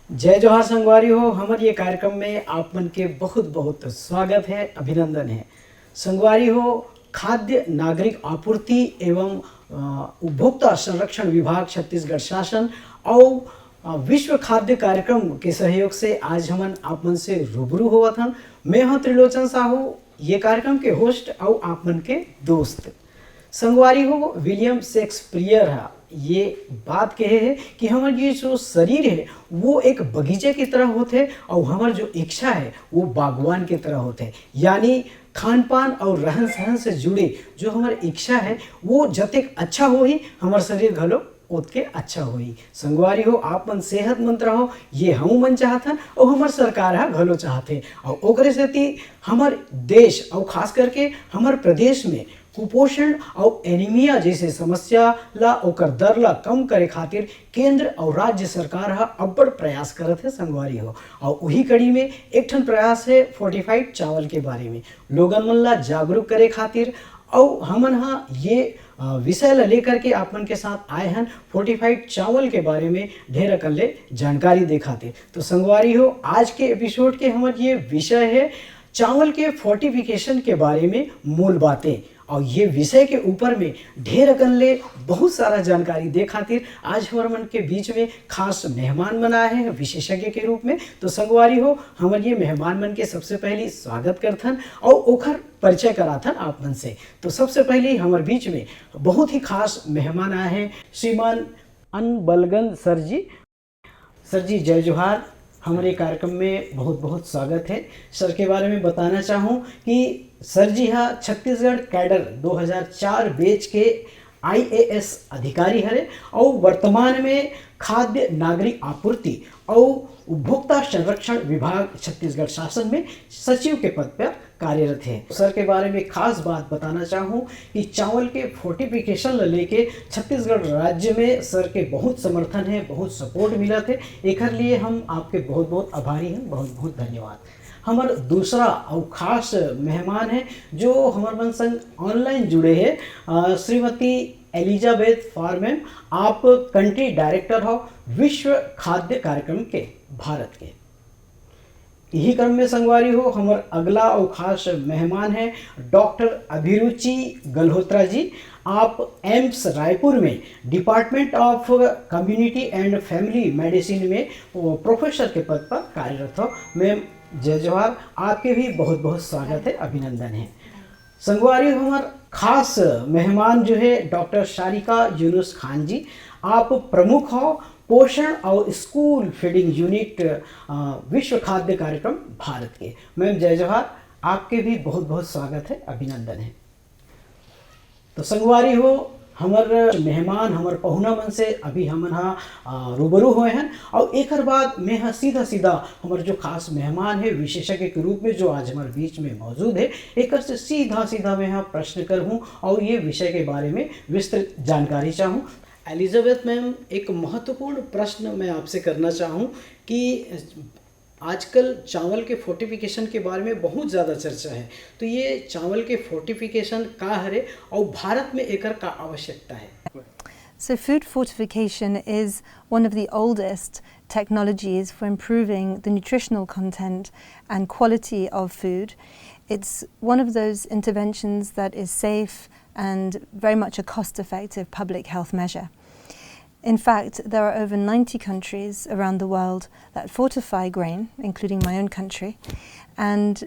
जय जोहार संगवारी हो। हमारे ये कार्यक्रम में आप मन के बहुत बहुत स्वागत है, अभिनंदन है। संगवारी हो, खाद्य नागरिक आपूर्ति एवं उपभोक्ता संरक्षण विभाग छत्तीसगढ़ शासन और विश्व खाद्य कार्यक्रम के सहयोग से आज हम आप मन से रूबरू हुआ था। मैं हूँ त्रिलोचन साहू, ये कार्यक्रम के होस्ट और आप मन के दोस्त। संगवारी हो, विलियम शेक्सपियर है ये बात कहे है कि हमारे ये जो शरीर है वो एक बगीचे की तरह होते हैं और हमारी जो इच्छा है वो बागवान की तरह होते हैं। यानी खान पान और रहन सहन से जुड़े जो हमारी इच्छा है वो जतेक अच्छा हो ही हमारा शरीर घलो उतके अच्छा होई। संगवारी हो, आप मन सेहतमंद रहो ये हम मन चाहथन और हमार सरकार है घलो चाहते। और ओकरे सेती हमार देश और खास करके हमार प्रदेश में कुपोषण और एनीमिया जैसे समस्या ला ओकर दर ला कम करे खातिर केंद्र और राज्य सरकार हा अब्बड़ प्रयास करत है। संगवारी हो, और वही कड़ी में एक ठन प्रयास है फोर्टिफाइड चावल के बारे में लोगन मन ला जागरूक करे खातिर। और हमन हा ये विषय ला लेकर के आप मन के साथ आए हैं फोर्टिफाइड चावल के बारे में ढेर अकल्ले जानकारी दिखाते। तो संगवारी हो, आज के एपिसोड के हमारे ये विषय है चावल के फोर्टिफिकेशन के बारे में मूल बातें। और ये विषय के ऊपर में ढेर अकल्ले बहुत सारा जानकारी दे खातिर आज हमारे मन के बीच में खास मेहमान बना है विशेषज्ञ के रूप में। तो संगवारी हो, हमारे ये मेहमान मन के सबसे पहले स्वागत करथन और ओखर परिचय कराथन आप मन से। तो सबसे पहले हमारे बीच में बहुत ही खास मेहमान आए हैं श्रीमान अनबलगन सर जी। सर जी जय जोहार, हमारे कार्यक्रम में बहुत बहुत स्वागत है। सर के बारे में बताना चाहूँ कि सर जी हाँ छत्तीसगढ़ कैडर 2004 बैच के IAS अधिकारी हरे और वर्तमान में खाद्य नागरिक आपूर्ति और उपभोक्ता संरक्षण विभाग छत्तीसगढ़ शासन में सचिव के पद पर कार्यरत है। सर के बारे में खास बात बताना चाहूँ कि चावल के फोर्टिफिकेशन लेके छत्तीसगढ़ राज्य में सर के बहुत समर्थन है, बहुत सपोर्ट मिला थे। एक लिए हम आपके बहुत बहुत आभारी हैं, बहुत बहुत धन्यवाद। हमारा दूसरा और खास मेहमान है जो हमारे मन संग ऑनलाइन जुड़े हैं श्रीमती एलिजाबेथ फार्मैन। आप कंट्री डायरेक्टर हो विश्व खाद्य कार्यक्रम के भारत के। यही क्रम में संगवारी हो, हमारे अगला और खास मेहमान है डॉक्टर अभिरुचि गल्होत्रा जी। आप एम्स रायपुर में department of community and family medicine में प्रोफेसर के पद पर कार्यरत हो। मैम जय जोहार, आपके भी बहुत बहुत स्वागत है, अभिनंदन है। संगवारी हमारे खास मेहमान जो है डॉक्टर शारिका यूनुस खान जी। आप प्रमुख हो पोषण और स्कूल फीडिंग यूनिट विश्व खाद्य कार्यक्रम भारत के। मैम जय जोहार, आपके भी बहुत बहुत स्वागत है, अभिनंदन है। तो संगवारी हो, हमारे मेहमान हमारे पहुना मन से अभी हम रूबरू हुए हैं और एक बाद मैं सीधा सीधा हमारे जो खास मेहमान है विशेषज्ञ के रूप में जो आज हमारे बीच में मौजूद है एक से सीधा सीधा मैं यहाँ प्रश्न कर हूँ और ये विषय के बारे में विस्तृत जानकारी चाहूँ। एलिजाबेथ मैम, एक महत्वपूर्ण प्रश्न मैं आपसे करना चाहूँ कि आजकल चावल के फोर्टिफिकेशन के बारे में बहुत ज़्यादा चर्चा है, तो ये चावल के फोर्टिफिकेशन का हरे और भारत में एकर का आवश्यकता है? So food fortification is one of the oldest technologies for improving the nutritional content and quality of food. It's one of those interventions that is safe and very much a cost-effective public health measure. In fact, there are over 90 countries around the world that fortify grain, including my own country, and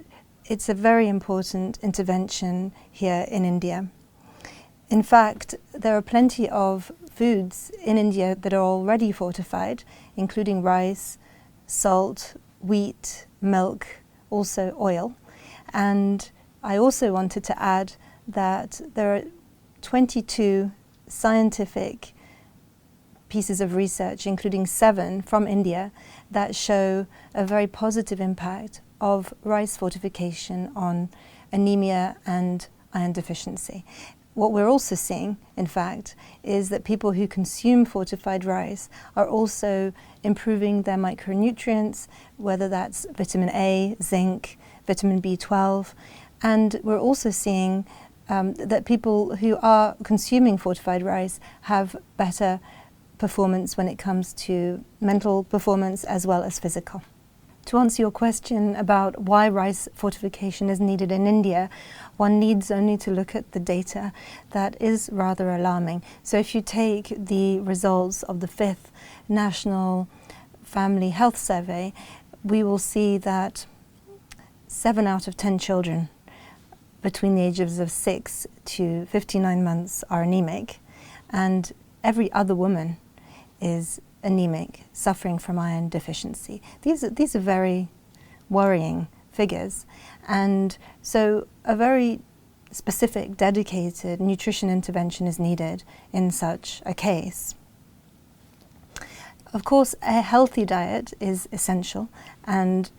it's a very important intervention here in India. In fact, there are plenty of foods in India that are already fortified, including rice, salt, wheat, milk, also oil. And I also wanted to add that there are 22 scientific pieces of research, including 7 from India, that show a very positive impact of rice fortification on anemia and iron deficiency. What we're also seeing, in fact, is that people who consume fortified rice are also improving their micronutrients, whether that's vitamin A, zinc, vitamin B12, and we're also seeing that people who are consuming fortified rice have better performance when it comes to mental performance as well as physical. To answer your question about why rice fortification is needed in India, one needs only to look at the data that is rather alarming. So if you take the results of the 5th National Family Health Survey, we will see that 7 out of 10 children between the ages of 6 to 59 months are anemic, and every other woman is anemic, suffering from iron deficiency. These are very worrying figures, and so a very specific, dedicated nutrition intervention is needed in such a case. Of course, a healthy diet is essential, and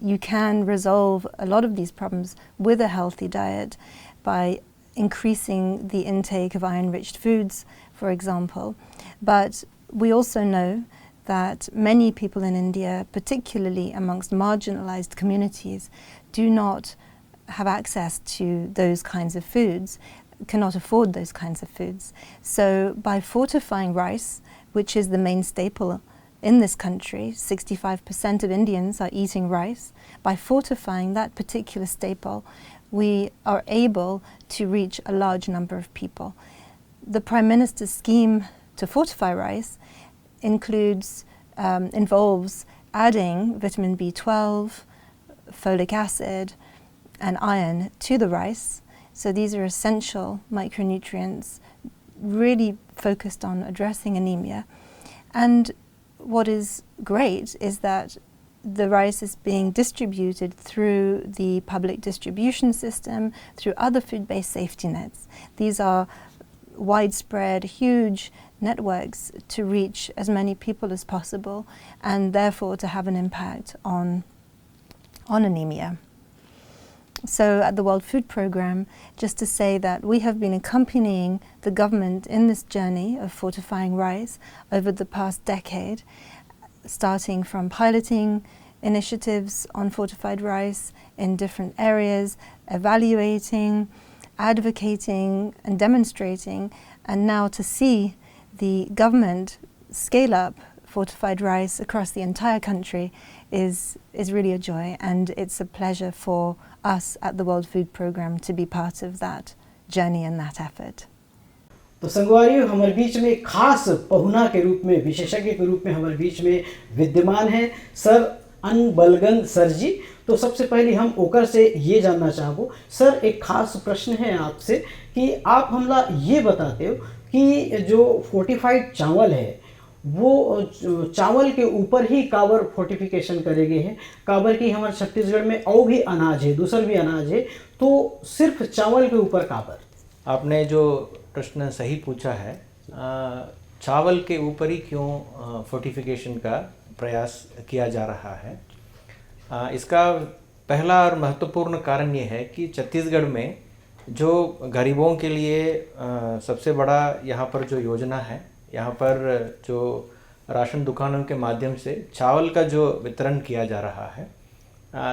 you can resolve a lot of these problems with a healthy diet by increasing the intake of iron-rich foods, for example. But we also know that many people in India, particularly amongst marginalized communities, do not have access to those kinds of foods, cannot afford those kinds of foods. So by fortifying rice, which is the main staple in this country, 65% of Indians are eating rice, by fortifying that particular staple, we are able to reach a large number of people. The Prime Minister's scheme to fortify rice involves adding vitamin B12, folic acid and iron to the rice. So these are essential micronutrients really focused on addressing anemia. And what is great is that the rice is being distributed through the public distribution system, through other food-based safety nets. These are widespread, huge networks to reach as many people as possible, and therefore to have an impact on anemia. So at the World Food Programme, just to say that we have been accompanying the government in this journey of fortifying rice over the past decade, starting from piloting initiatives on fortified rice in different areas, evaluating, advocating and demonstrating, and now to see the government scale up fortified rice across the entire country is really a joy, and it's a pleasure for us at the World Food Programme to be part of that journey and that effort. तो संगवारियों, हमारे बीच में खास पहुना के रूप में, विशेषज्ञ के रूप में हमारे बीच में विद्यमान है सर अनबलगन सर जी। तो सबसे पहले हम ओकर से ये जानना चाहबो सर, एक खास प्रश्न है आपसे कि आप हमला ये बताते हो कि जो फोर्टिफाइड चावल है वो चावल के ऊपर ही काबर फोर्टिफिकेशन करे गए हैं। काबर की हमारे छत्तीसगढ़ में और भी अनाज है, दूसर भी अनाज है, तो सिर्फ चावल के ऊपर काबर? आपने जो प्रश्न सही पूछा है, चावल के ऊपर ही क्यों फोर्टिफिकेशन का प्रयास किया जा रहा है। इसका पहला और महत्वपूर्ण कारण ये है कि छत्तीसगढ़ में जो गरीबों के लिए सबसे बड़ा यहाँ पर जो योजना है, यहाँ पर जो राशन दुकानों के माध्यम से चावल का जो वितरण किया जा रहा है,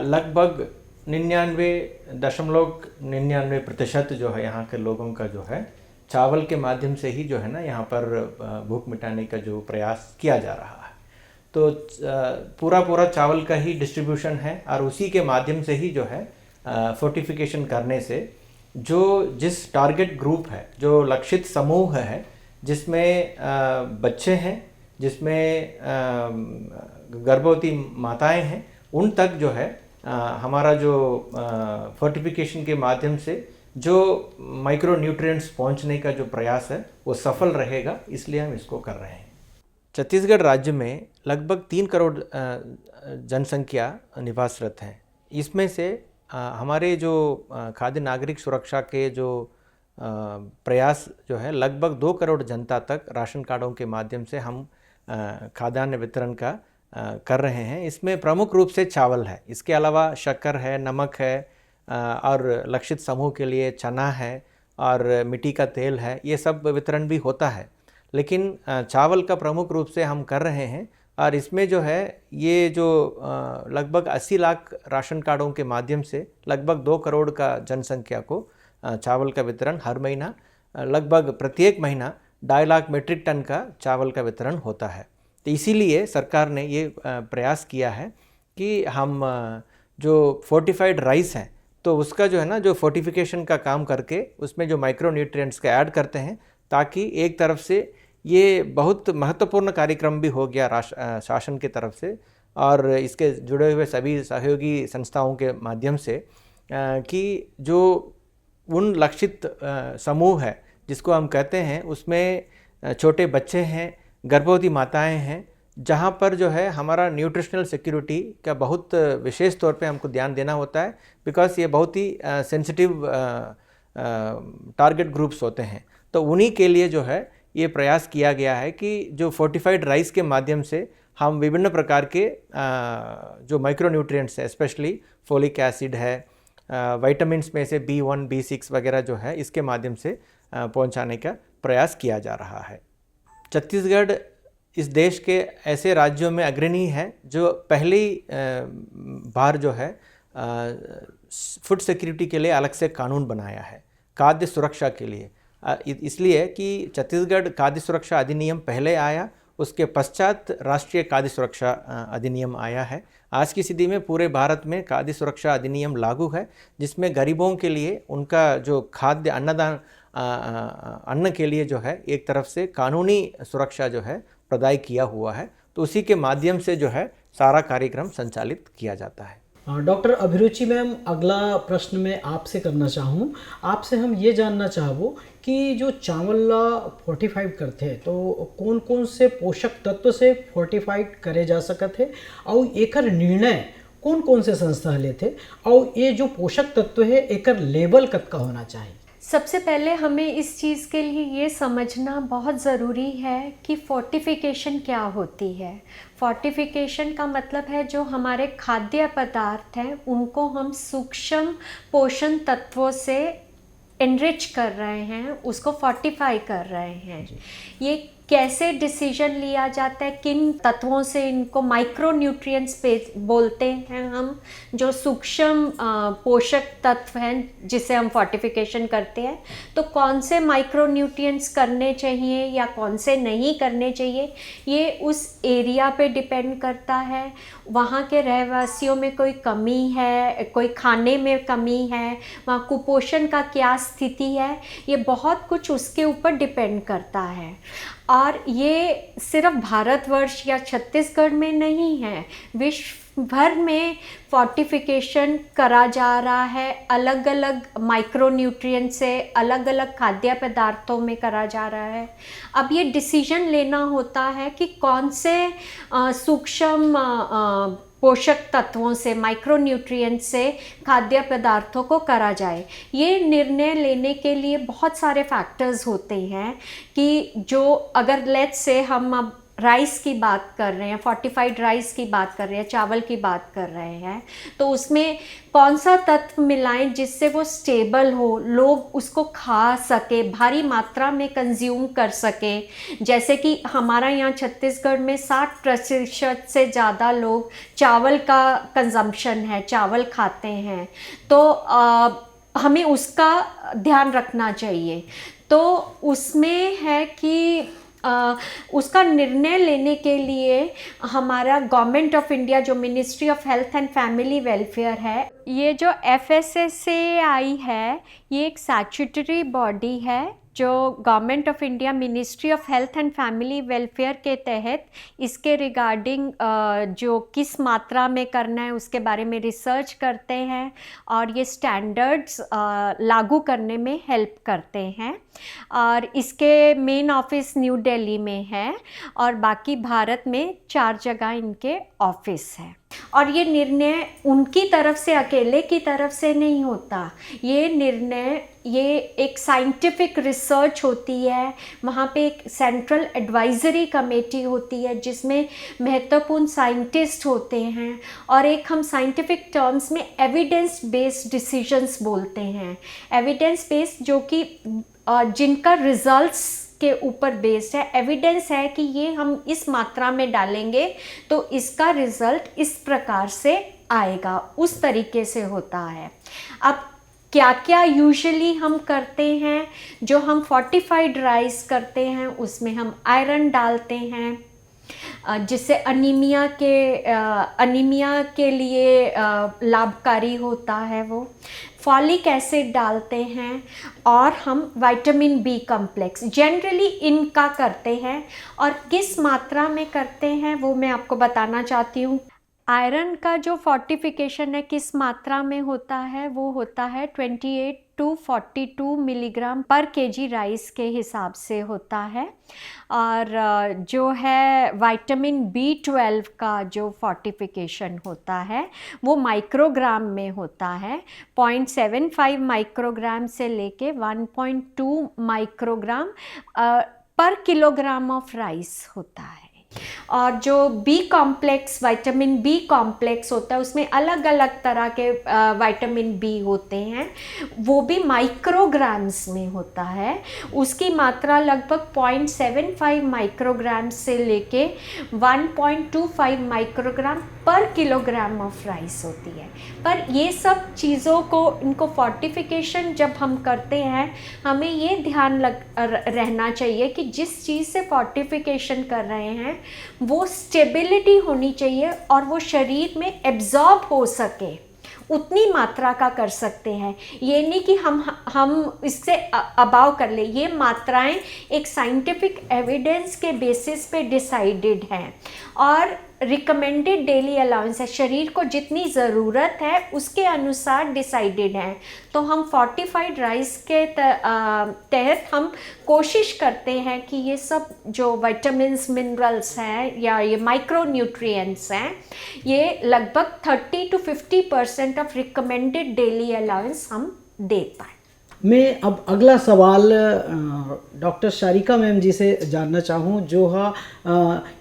लगभग 99.99% जो है यहाँ के लोगों का जो है चावल के माध्यम से ही जो है ना यहाँ पर भूख मिटाने का जो प्रयास किया जा रहा है। तो पूरा चावल का ही डिस्ट्रीब्यूशन है और उसी के माध्यम से ही जो है फोर्टिफिकेशन करने से जो जिस टारगेट ग्रुप है, जो लक्षित समूह है, जिसमें बच्चे हैं, जिसमें गर्भवती माताएं हैं, उन तक जो है हमारा जो फोर्टिफिकेशन के माध्यम से जो माइक्रो न्यूट्रिएंट्स पहुंचने का जो प्रयास है वो सफल रहेगा, इसलिए हम इसको कर रहे हैं। छत्तीसगढ़ राज्य में लगभग 3 करोड़ जनसंख्या निवासरत है। इसमें से हमारे जो खाद्य नागरिक सुरक्षा के जो प्रयास जो है लगभग 2 करोड़ जनता तक राशन कार्डों के माध्यम से हम खाद्यान्न वितरण का कर रहे हैं। इसमें प्रमुख रूप से चावल है, इसके अलावा शक्कर है, नमक है और लक्षित समूह के लिए चना है और मिट्टी का तेल है, ये सब वितरण भी होता है। लेकिन चावल का प्रमुख रूप से हम कर रहे हैं और इसमें जो है ये जो लगभग 80 लाख राशन कार्डों के माध्यम से लगभग 2 करोड़ का जनसंख्या को चावल का वितरण हर महीना, लगभग प्रत्येक महीना 2.5 लाख मीट्रिक टन का चावल का वितरण होता है। तो इसीलिए सरकार ने ये प्रयास किया है कि हम जो फोर्टिफाइड राइस है तो उसका जो है ना, जो फोर्टिफिकेशन का काम करके उसमें जो माइक्रो न्यूट्रिएंट्स का ऐड करते हैं, ताकि एक तरफ से ये बहुत महत्वपूर्ण कार्यक्रम भी हो गया शासन की तरफ से और इसके जुड़े हुए सभी सहयोगी संस्थाओं के माध्यम से, कि जो उन लक्षित समूह है जिसको हम कहते हैं, उसमें छोटे बच्चे हैं, गर्भवती माताएं हैं, जहां पर जो है हमारा न्यूट्रिशनल सिक्योरिटी का बहुत विशेष तौर पे हमको ध्यान देना होता है, बिकॉज ये बहुत ही सेंसिटिव टारगेट ग्रुप्स होते हैं। तो उन्हीं के लिए जो है ये प्रयास किया गया है कि जो फोर्टिफाइड राइस के माध्यम से हम विभिन्न प्रकार के जो माइक्रो न्यूट्रिएंट्स है, स्पेशली फोलिक एसिड है, विटामिन्स में से B1, B6 वगैरह जो है, इसके माध्यम से पहुंचाने का प्रयास किया जा रहा है। छत्तीसगढ़ इस देश के ऐसे राज्यों में अग्रणी है जो पहली बार जो है फूड सिक्योरिटी के लिए अलग से कानून बनाया है, खाद्य सुरक्षा के लिए। इसलिए कि छत्तीसगढ़ खाद्य सुरक्षा अधिनियम पहले आया, उसके पश्चात राष्ट्रीय खाद्य सुरक्षा अधिनियम आया है। आज की स्थिति में पूरे भारत में खाद्य सुरक्षा अधिनियम लागू है, जिसमें गरीबों के लिए उनका जो खाद्य अन्न के लिए जो है एक तरफ से कानूनी सुरक्षा जो है प्रदान किया हुआ है। तो उसी के माध्यम से जो है सारा कार्यक्रम संचालित किया जाता है। डॉक्टर अभिरुचि मैम, अगला प्रश्न मैं आपसे करना चाहूँ। आपसे हम ये जानना चाहबो कि जो चावल ला फोर्टिफाइड करते हैं तो कौन कौन से पोषक तत्व से फोर्टिफाइड करे जा सकते हैं और एकर निर्णय कौन कौन से संस्था लेते, और ये जो पोषक तत्व है एकर लेवल कतका होना चाहिए? सबसे पहले हमें इस चीज़ के लिए ये समझना बहुत ज़रूरी है कि फोर्टिफिकेशन क्या होती है। फोर्टिफिकेशन का मतलब है जो हमारे खाद्य पदार्थ हैं उनको हम सूक्ष्म पोषण तत्वों से एनरिच कर रहे हैं, उसको फोर्टिफाई कर रहे हैं। ये कैसे डिसीजन लिया जाता है, किन तत्वों से इनको माइक्रो न्यूट्रिएंट्स बोलते हैं हम, जो सूक्ष्म पोषक तत्व हैं जिसे हम फोर्टिफिकेशन करते हैं, तो कौन से माइक्रो न्यूट्रिएंट्स करने चाहिए या कौन से नहीं करने चाहिए, ये उस एरिया पे डिपेंड करता है। वहाँ के रहवासियों में कोई कमी है, कोई खाने में कमी है, वहाँ कुपोषण का क्या स्थिति है, ये बहुत कुछ उसके ऊपर डिपेंड करता है। और ये सिर्फ भारतवर्ष या छत्तीसगढ़ में नहीं है, विश्व भर में फोर्टिफिकेशन करा जा रहा है। अलग अलग माइक्रो न्यूट्रिएंट से अलग अलग खाद्य पदार्थों में करा जा रहा है। अब ये डिसीजन लेना होता है कि कौन से सूक्ष्म पोषक तत्वों से, माइक्रो न्यूट्रिएंट से खाद्य पदार्थों को करा जाए। ये निर्णय लेने के लिए बहुत सारे फैक्टर्स होते हैं कि जो अगर लेट्स से हम अब राइस की बात कर रहे हैं, फोर्टिफाइड राइस की बात कर रहे हैं, चावल की बात कर रहे हैं, तो उसमें कौन सा तत्व मिलाएं जिससे वो स्टेबल हो, लोग उसको खा सके, भारी मात्रा में कंज्यूम कर सके। जैसे कि हमारा यहाँ छत्तीसगढ़ में 60% से ज़्यादा लोग चावल का कंजम्पशन है, चावल खाते हैं, तो हमें उसका ध्यान रखना चाहिए। तो उसमें है कि उसका निर्णय लेने के लिए हमारा गवर्नमेंट ऑफ इंडिया जो ministry of health and family welfare है, ये जो FSSAI है, ये एक स्टैट्यूटरी बॉडी है जो government of India ministry of health and family welfare के तहत इसके रिगार्डिंग जो किस मात्रा में करना है उसके बारे में रिसर्च करते हैं और ये स्टैंडर्ड्स लागू करने में हेल्प करते हैं। और इसके मेन ऑफिस न्यू दिल्ली में है और बाकी भारत में 4 जगह इनके ऑफिस है। और ये निर्णय उनकी तरफ से, अकेले की तरफ से नहीं होता। ये निर्णय, ये एक साइंटिफिक रिसर्च होती है, वहाँ पे एक सेंट्रल एडवाइजरी कमेटी होती है जिसमें महत्वपूर्ण साइंटिस्ट होते हैं और एक हम साइंटिफिक टर्म्स में एविडेंस बेस्ड डिसीजंस बोलते हैं। एविडेंस बेस्ड जो कि जिनका रिजल्ट्स के ऊपर बेस्ड है, एविडेंस है कि ये हम इस मात्रा में डालेंगे तो इसका रिज़ल्ट इस प्रकार से आएगा, उस तरीके से होता है। अब क्या क्या यूजुअली हम करते हैं। जो हम फोर्टिफाइड राइस करते हैं उसमें हम आयरन डालते हैं जिससे अनीमिया के लिए लाभकारी होता है। वो फॉलिक एसिड डालते हैं और हम विटामिन बी कॉम्प्लेक्स जनरली इनका करते हैं। और किस मात्रा में करते हैं वो मैं आपको बताना चाहती हूँ। आयरन का जो फोर्टिफिकेशन है किस मात्रा में होता है, वो होता है 28 to 42 मिलीग्राम पर केजी राइस के हिसाब से होता है। और जो है विटामिन B12 का जो फोर्टिफिकेशन होता है वो माइक्रोग्राम में होता है। 0.75 माइक्रोग्राम से लेके 1.2 माइक्रोग्राम पर किलोग्राम ऑफ राइस होता है। और जो B complex vitamin B complex होता है उसमें अलग अलग तरह के विटामिन बी होते हैं, वो भी माइक्रोग्राम्स में होता है। उसकी मात्रा लगभग 0.75 माइक्रोग्राम से लेके 1.25 माइक्रोग्राम पर किलोग्राम ऑफ राइस होती है। पर ये सब चीज़ों को, इनको फोर्टिफिकेशन जब हम करते हैं हमें ये ध्यान रहना चाहिए कि जिस चीज़ से फोर्टिफिकेशन कर रहे हैं वो स्टेबिलिटी होनी चाहिए और वो शरीर में एब्जॉर्ब हो सके, उतनी मात्रा का कर सकते हैं। ये नहीं कि हम इससे अबाव कर ले। ये मात्राएं एक साइंटिफिक एविडेंस के बेसिस पे डिसाइडेड हैं और रिकमेंडेड डेली अलाउंस है, शरीर को जितनी ज़रूरत है उसके अनुसार डिसाइडेड हैं। तो हम फोर्टिफाइड राइस के तहत हम कोशिश करते हैं कि ये सब जो विटामिन्स मिनरल्स हैं या ये माइक्रो न्यूट्रिएंट्स हैं ये लगभग 30 to 50% of recommended daily allowance हम दे पाएँ। मैं अब अगला सवाल डॉक्टर शारिका मैम जी से जानना चाहूँ, जो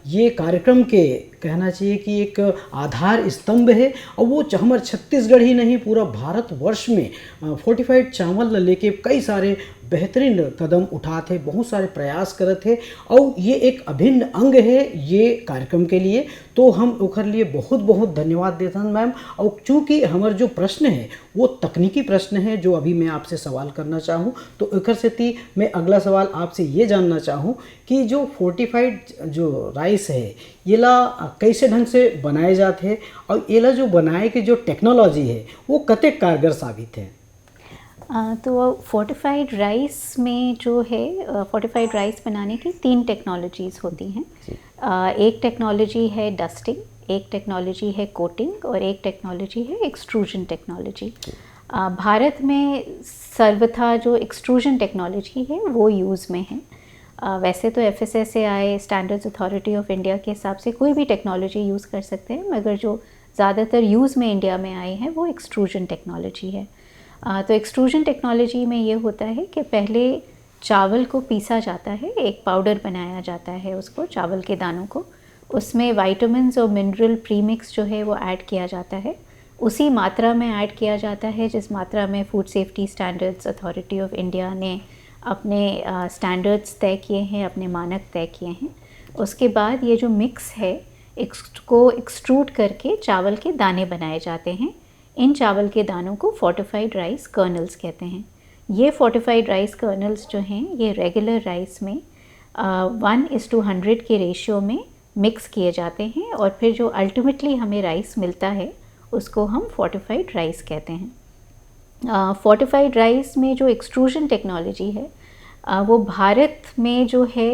ये कार्यक्रम के कहना चाहिए कि एक आधार स्तंभ है और वो हमारे छत्तीसगढ़ ही नहीं पूरा भारतवर्ष में फोर्टिफाइड चावल लेके कई सारे बेहतरीन कदम उठाते, बहुत सारे प्रयास करते और ये एक अभिन्न अंग है ये कार्यक्रम के लिए। तो हम ओकर लिए बहुत बहुत धन्यवाद देते हैं मैम। और चूँकि हमारे जो प्रश्न है वो तकनीकी प्रश्न है जो अभी मैं आपसे सवाल करना चाहूँ, तो एकर से मैं अगला सवाल आपसे ये जानना चाहूँ कि जो फोर्टिफाइड जो राइस है ये ला कैसे ढंग से बनाए जाते हैं और ये ला जो बनाए की जो टेक्नोलॉजी है वो कते कारगर साबित है। तो फोर्टिफाइड राइस में जो है फोर्टिफाइड राइस बनाने की 3 टेक्नोलॉजीज़ होती हैं। एक टेक्नोलॉजी है डस्टिंग, एक टेक्नोलॉजी है कोटिंग और एक टेक्नोलॉजी है एक्सट्रूजन टेक्नोलॉजी। भारत में सर्वथा जो एक्सट्रूजन टेक्नोलॉजी है वो यूज़ में है। वैसे तो FSSAI standards authority of India के हिसाब से कोई भी टेक्नोलॉजी यूज़ कर सकते हैं, मगर जो ज़्यादातर यूज़ में इंडिया में आई है वो एक्सट्रूजन टेक्नोलॉजी है। तो एक्सट्रूजन टेक्नोलॉजी में ये होता है कि पहले चावल को पीसा जाता है, एक पाउडर बनाया जाता है उसको, चावल के दानों को, उसमें विटामिन्स और मिनरल प्रीमिक्स जो है वो ऐड किया जाता है, उसी मात्रा में ऐड किया जाता है जिस मात्रा में food safety standards authority of India ने अपने स्टैंडर्ड्स तय किए हैं, अपने मानक तय किए हैं। उसके बाद ये जो मिक्स है को एक्सट्रूड करके चावल के दाने बनाए जाते हैं। इन चावल के दानों को फोर्टिफाइड राइस कर्नल्स कहते हैं। ये फोर्टिफाइड राइस कर्नल्स जो हैं ये रेगुलर राइस में 1:100 के रेशियो में मिक्स किए जाते हैं और फिर जो अल्टीमेटली हमें राइस मिलता है उसको हम फोर्टिफाइड राइस कहते हैं। फोर्टिफाइड राइस में जो एक्सट्रूजन टेक्नोलॉजी है वो भारत में जो है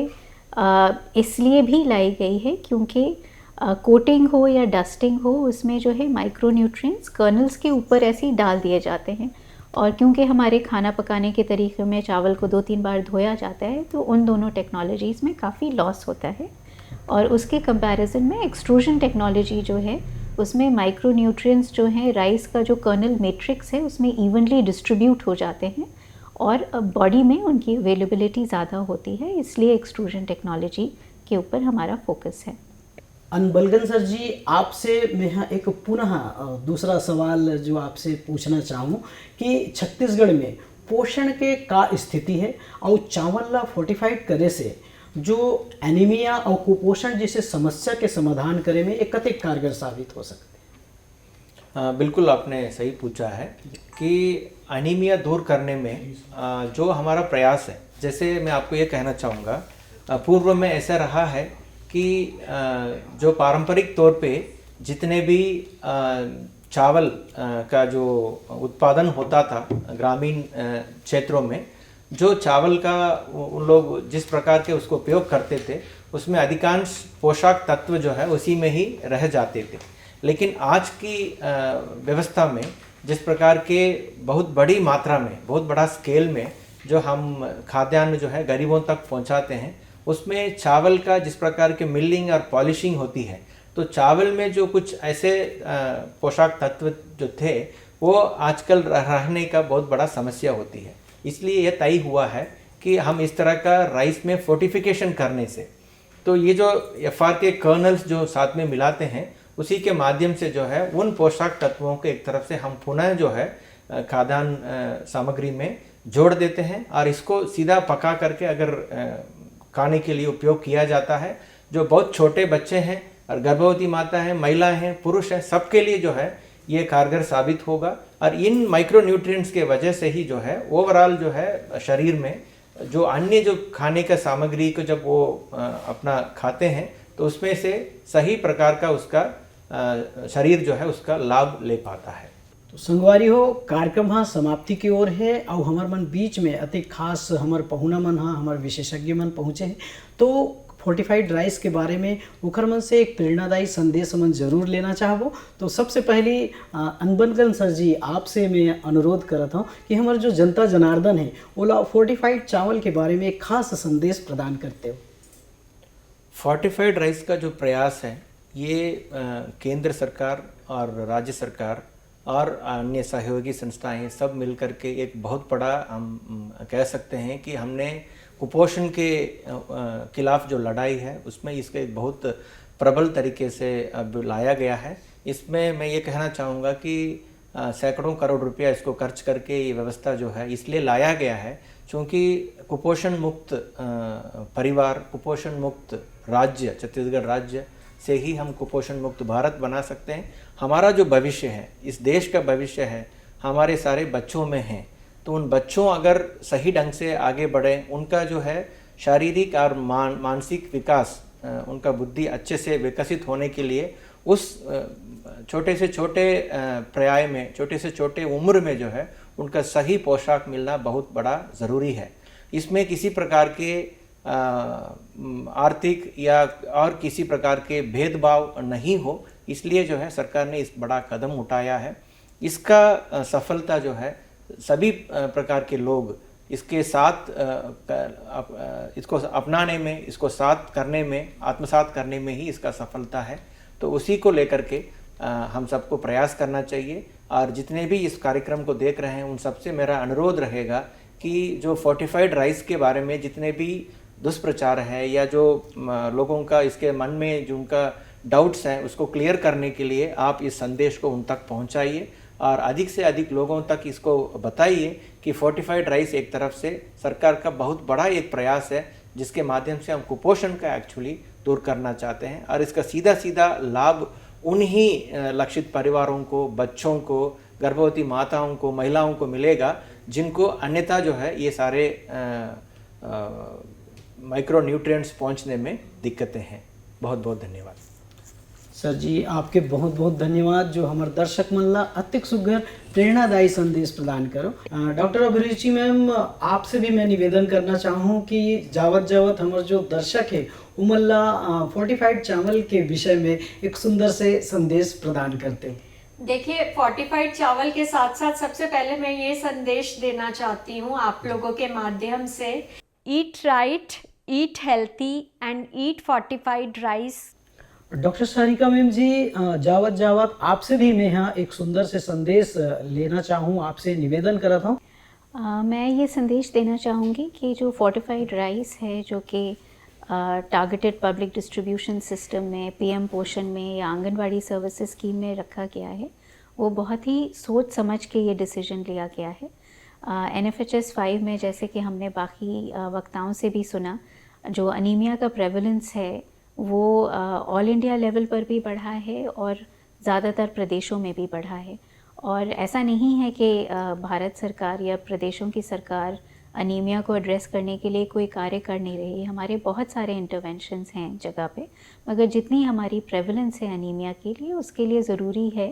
इसलिए भी लाई गई है क्योंकि कोटिंग हो या डस्टिंग हो उसमें जो है माइक्रो न्यूट्रिएंट्स कर्नल्स के ऊपर ऐसे ही डाल दिए जाते हैं और क्योंकि हमारे खाना पकाने के तरीके में चावल को 2-3 बार धोया जाता है तो उन दोनों टेक्नोलॉजीज़ में काफ़ी लॉस होता है। और उसके कंपैरिजन में एक्सट्रूजन टेक्नोलॉजी जो है उसमें माइक्रो न्यूट्रिएंट्स जो हैं राइस का जो कर्नल मैट्रिक्स है उसमें इवनली डिस्ट्रीब्यूट हो जाते हैं और बॉडी में उनकी अवेलेबिलिटी ज़्यादा होती है, इसलिए एक्सट्रूजन टेक्नोलॉजी के ऊपर हमारा फोकस है। अनबलगन सर जी, आपसे मैं एक पुनः दूसरा सवाल जो आपसे पूछना चाहूँ कि छत्तीसगढ़ में पोषण के का स्थिति है और चावल ला फोर्टिफाइड करे से जो एनीमिया और कुपोषण जैसे समस्या के समाधान करे में एक कतक कारगर साबित हो सकते हैं। बिल्कुल आपने सही पूछा है कि एनीमिया दूर करने में जो हमारा प्रयास है, जैसे मैं आपको ये कहना चाहूँगा, पूर्व में ऐसा रहा है कि जो पारंपरिक तौर पे जितने भी चावल का जो उत्पादन होता था ग्रामीण क्षेत्रों में, जो चावल का उन लोग जिस प्रकार के उसको उपयोग करते थे उसमें अधिकांश पोषक तत्व जो है उसी में ही रह जाते थे। लेकिन आज की व्यवस्था में जिस प्रकार के बहुत बड़ी मात्रा में, बहुत बड़ा स्केल में जो हम खाद्यान्न जो है गरीबों तक पहुंचाते हैं, उसमें चावल का जिस प्रकार के मिलिंग और पॉलिशिंग होती है, तो चावल में जो कुछ ऐसे पोषक तत्व जो थे वो आजकल रहने का बहुत बड़ा समस्या होती है। इसलिए यह तय हुआ है कि हम इस तरह का राइस में फोर्टिफिकेशन करने से, तो ये जो FR के कर्नल्स जो साथ में मिलाते हैं उसी के माध्यम से जो है उन पोषक तत्वों को एक तरफ से हम पुनः जो है खाद्यान्न सामग्री में जोड़ देते हैं और इसको सीधा पका करके अगर खाने के लिए उपयोग किया जाता है, जो बहुत छोटे बच्चे हैं और गर्भवती माता हैं, महिलाएं हैं, पुरुष हैं, सबके लिए जो है ये कारगर साबित होगा। और इन माइक्रो न्यूट्रिएंट्स के वजह से ही जो है ओवरऑल जो है शरीर में जो अन्य जो खाने का सामग्री को जब वो अपना खाते हैं तो उसमें से सही प्रकार का उसका शरीर जो है उसका लाभ ले पाता है। तो संगवारी हो कार्यक्रम हाँ समाप्ति की ओर है और हमार मन बीच में अति खास हमार पहुना मन हाँ हमार विशेषज्ञ मन पहुँचे हैं, तो फोर्टिफाइड राइस के बारे में उखर मन से एक प्रेरणादायी संदेश मन जरूर लेना चाहबो। तो सबसे पहले अनबनगन सर जी आपसे मैं अनुरोध करता हूँ कि हमारे जो जनता जनार्दन है ओला फोर्टिफाइड चावल के बारे में एक खास संदेश प्रदान करते हो। फोर्टिफाइड राइस का जो प्रयास है ये केंद्र सरकार और राज्य सरकार और अन्य सहयोगी संस्थाएं सब मिलकर के एक बहुत बड़ा हम कह सकते हैं कि हमने कुपोषण के खिलाफ जो लड़ाई है उसमें इसका एक बहुत प्रबल तरीके से अब लाया गया है। इसमें मैं ये कहना चाहूँगा कि सैकड़ों करोड़ रुपया इसको खर्च करके ये व्यवस्था जो है इसलिए लाया गया है क्योंकि कुपोषण मुक्त परिवार, कुपोषण मुक्त राज्य, छत्तीसगढ़ राज्य से ही हम कुपोषण मुक्त भारत बना सकते हैं। हमारा जो भविष्य है, इस देश का भविष्य है, हमारे सारे बच्चों में है। तो उन बच्चों अगर सही ढंग से आगे बढ़े, उनका जो है शारीरिक और मानसिक विकास, उनका बुद्धि अच्छे से विकसित होने के लिए उस छोटे से छोटे पर्याय में, छोटे से छोटे उम्र में जो है उनका सही पोशाक मिलना बहुत बड़ा ज़रूरी है। इसमें किसी प्रकार के आर्थिक या और किसी प्रकार के भेदभाव नहीं हो, इसलिए जो है सरकार ने इस बड़ा कदम उठाया है। इसका सफलता जो है सभी प्रकार के लोग इसके साथ इसको अपनाने में, इसको साथ करने में, आत्मसात करने में ही इसका सफलता है। तो उसी को लेकर के हम सबको प्रयास करना चाहिए। और जितने भी इस कार्यक्रम को देख रहे हैं उन सबसे मेरा अनुरोध रहेगा कि जो फोर्टिफाइड राइस के बारे में जितने भी दुष्प्रचार है या जो लोगों का इसके मन में जो उनका डाउट्स हैं उसको क्लियर करने के लिए आप इस संदेश को उन तक पहुंचाइए और अधिक से अधिक लोगों तक इसको बताइए कि फोर्टिफाइड राइस एक तरफ से सरकार का बहुत बड़ा एक प्रयास है जिसके माध्यम से हम कुपोषण का एक्चुअली दूर करना चाहते हैं। और इसका सीधा सीधा लाभ उन्हीं लक्षित परिवारों को, बच्चों को, गर्भवती माताओं को, महिलाओं को मिलेगा जिनको अन्यथा जो है ये सारे माइक्रो न्यूट्रिएंट्स पहुंचने में दिक्कतें हैं। बहुत बहुत धन्यवाद सर जी, आपके बहुत बहुत धन्यवाद जो हमारे दर्शक मन ला अतिक सुघर प्रेरणादायी संदेश प्रदान करो। डॉक्टर अभिरुचि मैम, आपसे भी मैं निवेदन करना चाहूँ कि जावत जावत हमारे जो दर्शक है उमन ला फोर्टिफाइड चावल के विषय में एक सुंदर से संदेश प्रदान करते हो। देखिए, फोर्टिफाइड चावल के साथ साथ सबसे पहले मैं ये संदेश देना चाहती हूँ आप लोगों के माध्यम से, eat right, eat healthy and eat fortified rice. Doctor Sarika ma'am ji, जावत जावत आपसे भी मैं यहाँ एक सुंदर से संदेश लेना चाहूँ, आपसे निवेदन कर रहा हूँ। मैं ये संदेश देना चाहूँगी कि जो फोर्टिफाइड राइस है जो कि टारगेटेड पब्लिक डिस्ट्रीब्यूशन सिस्टम में, पीएम पोषण में या आंगनवाड़ी सर्विसेज स्कीम में रखा गया है, वो बहुत ही सोच समझ के ये डिसीजन लिया गया है। NFHS 5 में जैसे कि हमने बाकी वक्ताओं से भी सुना, जो अनीमिया का प्रेवलेंस है वो ऑल इंडिया लेवल पर भी बढ़ा है और ज़्यादातर प्रदेशों में भी बढ़ा है। और ऐसा नहीं है कि भारत सरकार या प्रदेशों की सरकार अनीमिया को एड्रेस करने के लिए कोई कार्य कर नहीं रही है। हमारे बहुत सारे इंटरवेंशंस हैं जगह पे, मगर जितनी हमारी प्रेवलेंस है अनीमिया के लिए, उसके लिए ज़रूरी है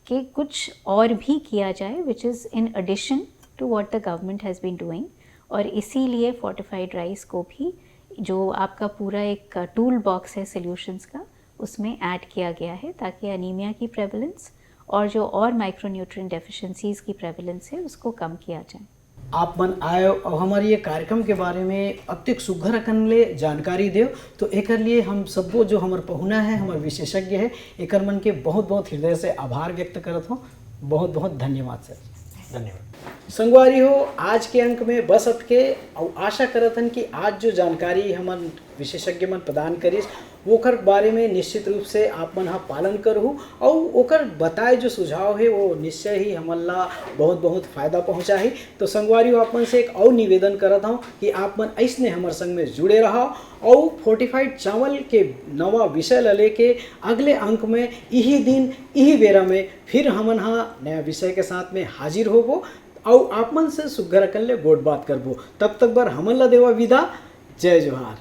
कि कुछ और भी किया जाए, which is in addition to what the government has been doing. और इसीलिए फोर्टिफाइड राइस को भी, जो आपका पूरा एक टूल बॉक्स है सॉल्यूशंस का, उसमें ऐड किया गया है ताकि अनीमिया की प्रेवलेंस और जो और माइक्रोन्यूट्रिएंट डेफिशिएंसीज़ की प्रेवलेंस है उसको कम किया जाए। आप मन आए और हमारे ये कार्यक्रम के बारे में अत्यधिक सुघर रखन ले जानकारी दे, तो एक लिए हम सबको जो हमारे पहुना है, हमारे विशेषज्ञ है, एक मन के बहुत बहुत हृदय से आभार व्यक्त करत हूँ। बहुत बहुत धन्यवाद सर। धन्यवाद। संगवारी हो, आज के अंक में बस अटके और आशा करत हन कि आज जो जानकारी हमन विशेषज्ञ मन प्रदान करिस ओकर बारे में निश्चित रूप से आप मन हाँ पालन करहु और ओकर बताए जो सुझाव है वो निश्चय ही हमन ला बहुत बहुत फायदा पहुँचाही। तो संगवारी हो, आप मन से एक और निवेदन करत हूँ कि आप मन ऐसने हमारे संग में जुड़े रहा और फोर्टिफाइड चावल के नवा विषय ला लेके अगले अंक में यही दिन यही बेरा में फिर हमन हाँ नया विषय के साथ में हाजिर होबो और आप मन से सुघर कर ले गोट बात करबो। तब तक बर हमन ला देवा विदा। जय जोहार।